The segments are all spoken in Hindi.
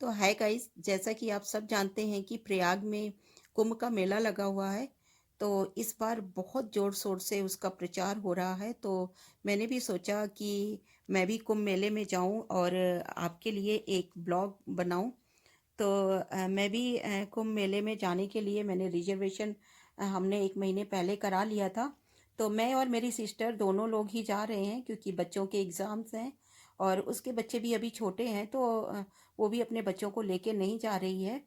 तो हाय गाइस, जैसा कि आप सब जानते हैं कि प्रयाग में कुंभ का मेला लगा हुआ है। तो इस बार बहुत ज़ोर शोर से उसका प्रचार हो रहा है। तो मैंने भी सोचा कि मैं भी कुंभ मेले में जाऊं और आपके लिए एक ब्लॉग बनाऊं। तो मैं भी कुंभ मेले में जाने के लिए मैंने रिजर्वेशन हमने एक महीने पहले करा लिया था। तो मैं और मेरी सिस्टर दोनों लोग ही जा रहे हैं क्योंकि बच्चों के एग्ज़ाम्स हैं और उसके बच्चे भी अभी छोटे हैं। तो वो भी अपने बच्चों को लेके नहीं जा रही है।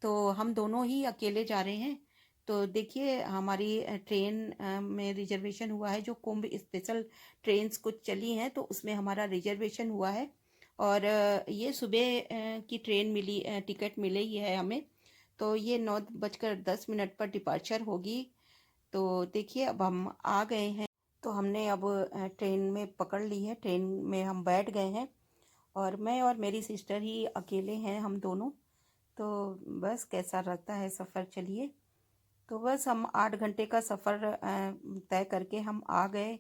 तो हम दोनों ही अकेले जा रहे हैं। तो देखिए हमारी ट्रेन में रिजर्वेशन हुआ है, जो कुंभ स्पेशल ट्रेन्स कुछ चली हैं तो उसमें हमारा रिजर्वेशन हुआ है। और ये सुबह की ट्रेन मिली, टिकट मिली ही है हमें। तो ये 9:10 पर डिपार्चर होगी। तो देखिए अब हम आ गए हैं। तो हमने अब ट्रेन में पकड़ ली है, ट्रेन में हम बैठ गए हैं और मैं और मेरी सिस्टर ही अकेले हैं, हम दोनों। तो बस कैसा लगता है सफ़र, चलिए। तो बस हम 8 घंटे का सफ़र तय करके हम आ गए।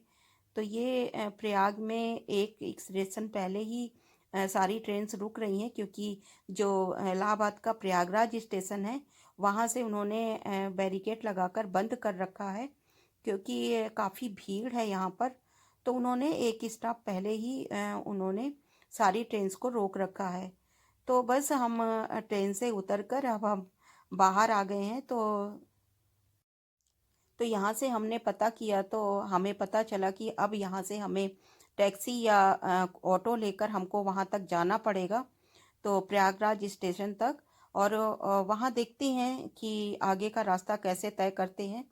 तो ये प्रयाग में एक स्टेशन पहले ही सारी ट्रेन्स रुक रही हैं, क्योंकि जो इलाहाबाद का प्रयागराज स्टेशन है वहाँ से उन्होंने बैरिकेड लगाकर बंद कर रखा है, क्योंकि काफ़ी भीड़ है यहाँ पर। तो उन्होंने एक स्टॉप पहले ही उन्होंने सारी ट्रेन्स को रोक रखा है। तो बस हम ट्रेन से उतरकर अब हम बाहर आ गए हैं। तो यहाँ से हमने पता किया तो हमें पता चला कि अब यहाँ से हमें टैक्सी या ऑटो लेकर हमको वहाँ तक जाना पड़ेगा, तो प्रयागराज स्टेशन तक। और वहाँ देखते हैं कि आगे का रास्ता कैसे तय करते हैं।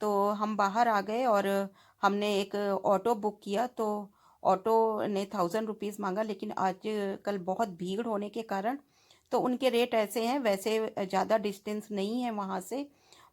तो हम बाहर आ गए और हमने एक ऑटो बुक किया। तो ऑटो ने 1000 रुपीज़ मांगा, लेकिन आज कल बहुत भीड़ होने के कारण तो उनके रेट ऐसे हैं। वैसे ज़्यादा डिस्टेंस नहीं है वहाँ से,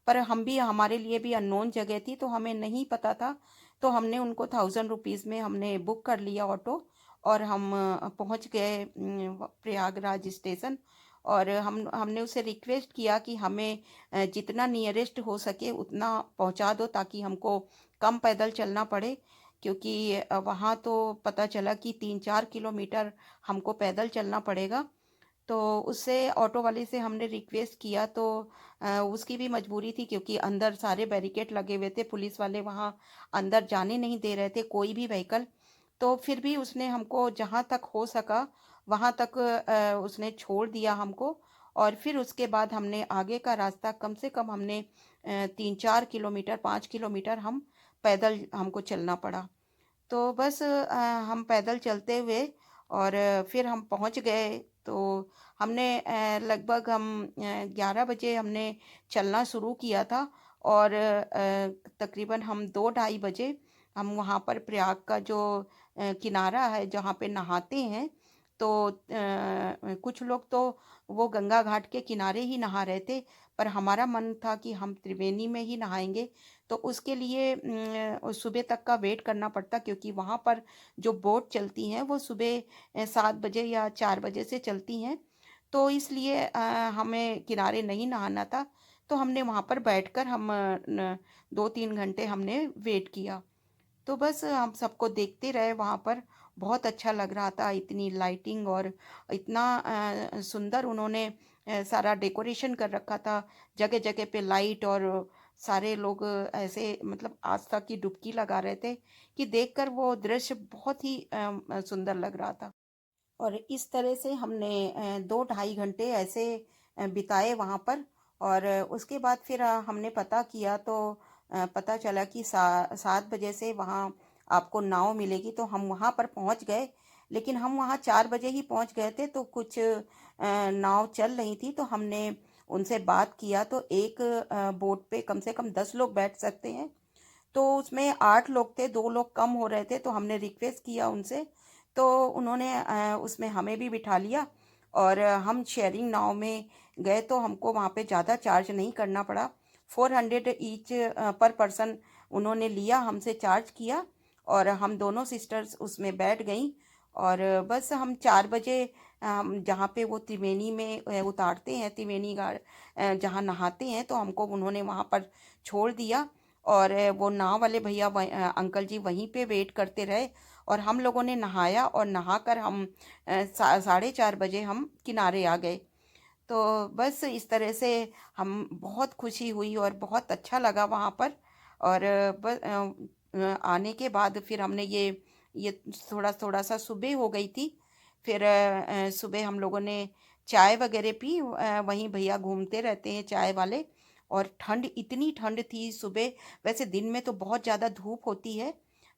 पर हम भी, हमारे लिए भी अननोन जगह थी तो हमें नहीं पता था। तो हमने उनको 1000 रुपीज़ में हमने बुक कर लिया ऑटो और हम पहुँच गए प्रयागराज स्टेशन। और हमने उसे रिक्वेस्ट किया कि हमें जितना नियरेस्ट हो सके उतना पहुंचा दो, ताकि हमको कम पैदल चलना पड़े, क्योंकि वहाँ तो पता चला कि 3-4 किलोमीटर हमको पैदल चलना पड़ेगा। तो उससे ऑटो वाले से हमने रिक्वेस्ट किया। तो उसकी भी मजबूरी थी, क्योंकि अंदर सारे बैरिकेड लगे हुए थे, पुलिस वाले वहाँ अंदर जाने नहीं दे रहे थे कोई भी व्हीकल। तो फिर भी उसने हमको जहाँ तक हो सका वहाँ तक उसने छोड़ दिया हमको। और फिर उसके बाद हमने आगे का रास्ता, कम से कम हमने 3-4 किलोमीटर, 5 किलोमीटर हम पैदल हमको चलना पड़ा। तो बस हम पैदल चलते हुए और फिर हम पहुंच गए। तो हमने लगभग हम 11 बजे हमने चलना शुरू किया था। और तकरीबन हम 2-2:30 बजे हम वहाँ पर प्रयाग का जो किनारा है जहाँ पे नहाते हैं। तो कुछ लोग तो वो गंगा घाट के किनारे ही नहा रहे थे, पर हमारा मन था कि हम त्रिवेणी में ही नहाएंगे। तो उसके लिए सुबह तक का वेट करना पड़ता, क्योंकि वहाँ पर जो बोट चलती हैं वो सुबह 7 बजे या 4 बजे से चलती हैं। तो इसलिए हमें किनारे नहीं नहाना था। तो हमने वहाँ पर बैठकर हम 2-3 घंटे हमने वेट किया। तो बस हम सबको देखते रहे वहाँ पर। बहुत अच्छा लग रहा था, इतनी लाइटिंग और इतना सुंदर उन्होंने सारा डेकोरेशन कर रखा था। जगह जगह पे लाइट, और सारे लोग ऐसे मतलब आस्था की डुबकी लगा रहे थे कि देखकर वो दृश्य बहुत ही सुंदर लग रहा था। और इस तरह से हमने 2-2.5 घंटे ऐसे बिताए वहाँ पर। और उसके बाद फिर हमने पता किया तो पता चला कि 7 बजे से वहाँ आपको नाव मिलेगी। तो हम वहाँ पर पहुँच गए, लेकिन हम वहाँ 4 बजे ही पहुँच गए थे। तो कुछ नाव चल रही थी तो हमने उनसे बात किया। तो एक बोट पे कम से कम 10 लोग बैठ सकते हैं। तो उसमें 8 लोग थे, 2 लोग कम हो रहे थे, तो हमने रिक्वेस्ट किया उनसे। तो उन्होंने उसमें हमें भी बिठा लिया। और हम शेयरिंग नाव में गए तो हमको वहाँ पे ज़्यादा चार्ज नहीं करना पड़ा। 400 ईच पर पर्सन उन्होंने लिया, हमसे चार्ज किया। और हम दोनों सिस्टर्स उसमें बैठ गईं। और बस हम 4 बजे हम जहाँ पे वो त्रिवेणी में उतारते हैं, त्रिवेणी घाट जहाँ नहाते हैं, तो हमको उन्होंने वहाँ पर छोड़ दिया। और वो नाव वाले भैया अंकल जी वहीं पे वेट करते रहे। और हम लोगों ने नहाया और नहाकर हम 4:30 बजे हम किनारे आ गए। तो बस इस तरह से हम बहुत खुशी हुई और बहुत अच्छा लगा वहाँ पर। और आने के बाद फिर हमने ये थोड़ा थोड़ा सा सुबह हो गई थी। फिर सुबह हम लोगों ने चाय वगैरह पी। वहीं भैया घूमते रहते हैं चाय वाले। और ठंड, इतनी ठंड थी सुबह। वैसे दिन में तो बहुत ज़्यादा धूप होती है,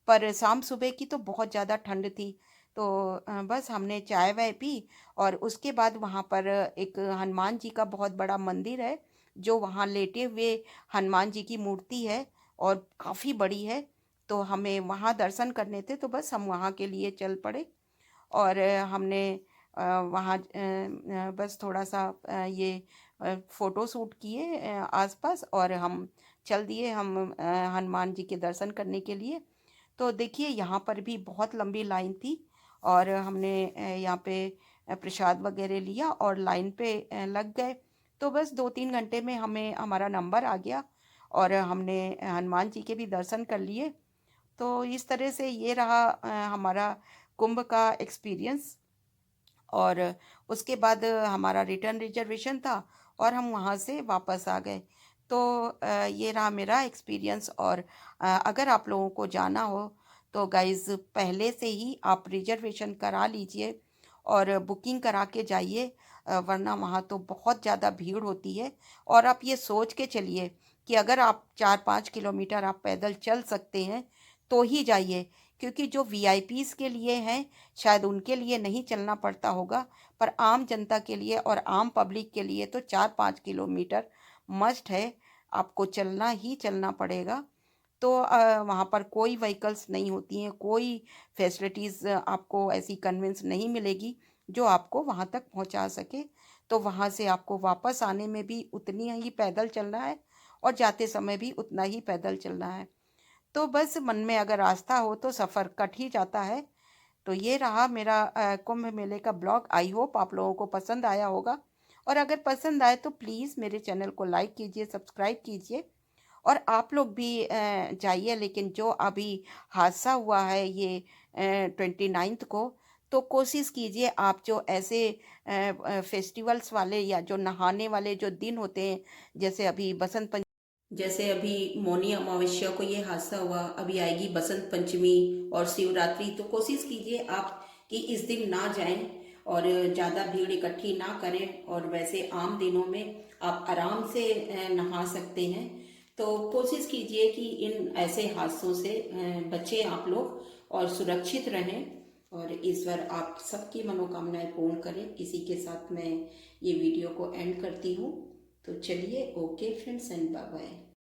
पर शाम सुबह की तो बहुत ज़्यादा ठंड थी। तो बस हमने चाय वाय पी। और उसके बाद वहाँ पर एक हनुमान जी का बहुत बड़ा मंदिर है, जो वहाँ लेटे हुए हनुमान जी की मूर्ति है और काफ़ी बड़ी है। तो हमें वहाँ दर्शन करने थे, तो बस हम वहाँ के लिए चल पड़े। और हमने वहाँ बस थोड़ा सा फ़ोटो शूट किए आसपास, और हम चल दिए हम हनुमान जी के दर्शन करने के लिए। तो देखिए यहाँ पर भी बहुत लंबी लाइन थी। और हमने यहाँ पे प्रसाद वगैरह लिया और लाइन पे लग गए। तो बस 2-3 घंटे में हमें हमारा नंबर आ गया और हमने हनुमान जी के भी दर्शन कर लिए। तो इस तरह से ये रहा हमारा कुंभ का एक्सपीरियंस। और उसके बाद हमारा रिटर्न रिजर्वेशन था और हम वहाँ से वापस आ गए। तो ये रहा मेरा एक्सपीरियंस। और अगर आप लोगों को जाना हो तो गाइज़ पहले से ही आप रिजर्वेशन करा लीजिए और बुकिंग करा के जाइए। वरना वहाँ तो बहुत ज़्यादा भीड़ होती है। और आप ये सोच के चलिए कि अगर आप 4-5 किलोमीटर आप पैदल चल सकते हैं तो ही जाइए, क्योंकि जो वीआईपीज़ के लिए हैं शायद उनके लिए नहीं चलना पड़ता होगा, पर आम जनता के लिए और आम पब्लिक के लिए तो 4-5 किलोमीटर मस्ट है, आपको चलना ही चलना पड़ेगा। तो वहाँ पर कोई व्हीकल्स नहीं होती हैं, कोई फैसिलिटीज़ आपको ऐसी कन्वेंस नहीं मिलेगी जो आपको वहाँ तक पहुँचा सके। तो वहाँ से आपको वापस आने में भी उतनी ही पैदल चलना है और जाते समय भी उतना ही पैदल चलना है। तो बस मन में अगर आस्था हो तो सफ़र कट ही जाता है। तो ये रहा मेरा कुंभ मेले का ब्लॉग। आई होप आप लोगों को पसंद आया होगा। और अगर पसंद आए तो प्लीज़ मेरे चैनल को लाइक कीजिए, सब्सक्राइब कीजिए। और आप लोग भी जाइए। लेकिन जो अभी हादसा हुआ है ये 29 को, तो कोशिश कीजिए आप जो ऐसे फेस्टिवल्स वाले या जो नहाने वाले जो दिन होते हैं, जैसे अभी जैसे अभी मौनी अमावस्या को ये हादसा हुआ, अभी आएगी बसंत पंचमी और शिवरात्रि, तो कोशिश कीजिए आप कि इस दिन ना जाएं और ज़्यादा भीड़ इकट्ठी ना करें। और वैसे आम दिनों में आप आराम से नहा सकते हैं। तो कोशिश कीजिए कि इन ऐसे हादसों से बचें आप लोग और सुरक्षित रहें। और ईश्वर आप सबकी मनोकामनाएं पूर्ण करें। इसी के साथ मैं ये वीडियो को एंड करती हूँ। तो चलिए, okay friends and bye bye.